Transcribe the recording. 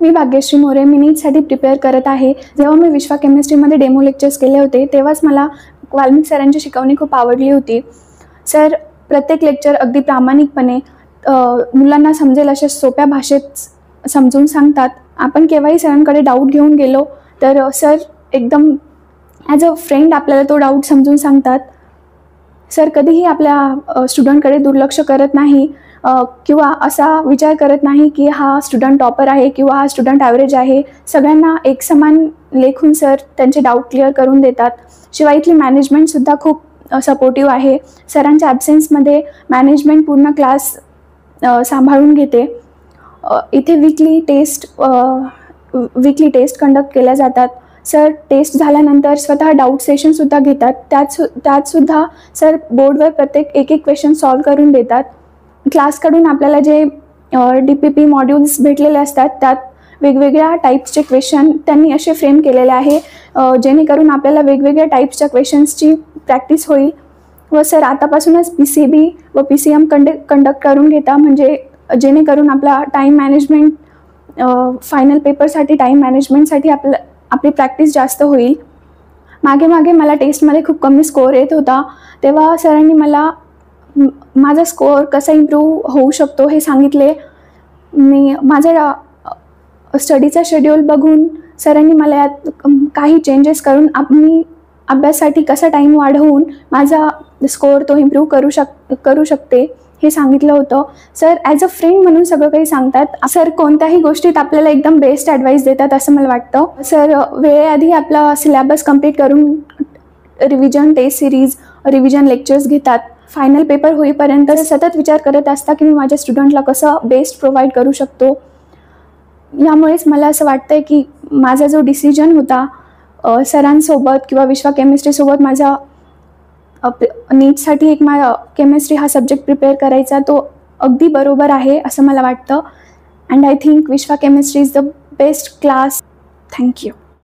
मी भाग्यश्री मोरे, मी नीटसाठी prepare करत आहे. जेव्हा मी विश्वा केमिस्ट्रीमध्ये डेमो लेक्चर्स केले होते तेव्हाच मला वाल्मिक सरांची शिकवणी खूप आवडली होती. सर प्रत्येक लेक्चर अगदी प्रामाणिकपणे मुलांना समजेल अशा सोप्या भाषेत समजून सांगतात. आपण केव्हाही सरांकडे डाऊट घेऊन गेलो तर सर एकदम ॲज अ फ्रेंड आपल्याला तो डाऊट समजून सांगतात. सर कधीही आपल्या स्टुडंटकडे दुर्लक्ष करत नाही किंवा असा विचार करत नाही की हा स्टुडंट टॉपर आहे किंवा हा स्टुडंट ॲव्हरेज आहे. सगळ्यांना एक समान लेखून सर त्यांचे डाऊट क्लिअर करून देतात. शिवाय इथली मॅनेजमेंटसुद्धा खूप सपोर्टिव्ह आहे. सरांच्या ॲब्सेन्समध्ये मॅनेजमेंट पूर्ण क्लास सांभाळून घेते. इथे वीकली टेस्ट कंडक्ट केल्या जातात. सर टेस्ट झाल्यानंतर स्वतः डाऊट सेशनसुद्धा घेतात. त्यातसुद्धा सर बोर्डवर प्रत्येक एक क्वेश्चन सॉल्व करून देतात. क्लासकडून आपल्याला जे DPP मॉड्यूल्स भेटलेले असतात त्यात वेगवेगळ्या टाईप्सचे क्वेश्चन त्यांनी असे फ्रेम केलेले आहे जेणेकरून आपल्याला वेगवेगळ्या टाईप्सच्या क्वेश्चन्सची प्रॅक्टिस होईल. व सर आतापासूनच PCB व PCM कंडक्ट करून घेता म्हणजे जेणेकरून आपला टाईम मॅनेजमेंट फायनल पेपरसाठी टाईम मॅनेजमेंटसाठी आपली प्रॅक्टिस जास्त होईल. मागे मला टेस्टमध्ये खूप कमी स्कोअर येत होता तेव्हा सरांनी मला माझा स्कोअर कसा इम्प्रूव्ह होऊ शकतो हे सांगितले. मी माझा स्टडीचा शेड्यूल बघून सरांनी मला यात काही चेंजेस करून मी अभ्यासासाठी कसा टाईम वाढवून माझा स्कोअर तो इम्प्रूव्ह करू शकते हे सांगितलं होतं. सर ॲज अ फ्रेंड म्हणून सगळं काही सांगतात. सर कोणत्याही गोष्टीत आपल्याला एकदम बेस्ट ॲडवाईस देतात असं मला वाटतं. सर वेळेआधी आपला सिलेबस कंप्लीट करून revision test series revision lectures घेतात. फायनल पेपर होईपर्यंत सतत विचार करत असता की मी माझ्या स्टुडंटला कसं बेस्ट प्रोव्हाइड करू शकतो. यामुळेच मला असं वाटतं की माझा जो डिसिजन होता सरांसोबत किंवा विश्वा केमिस्ट्रीसोबत माझा नीटसाठी केमिस्ट्री हा सब्जेक्ट प्रिपेअर करायचा तो अगदी बरोबर आहे असं मला वाटतं. अँड आय थिंक विश्वा chemistry is the best class. Thank you.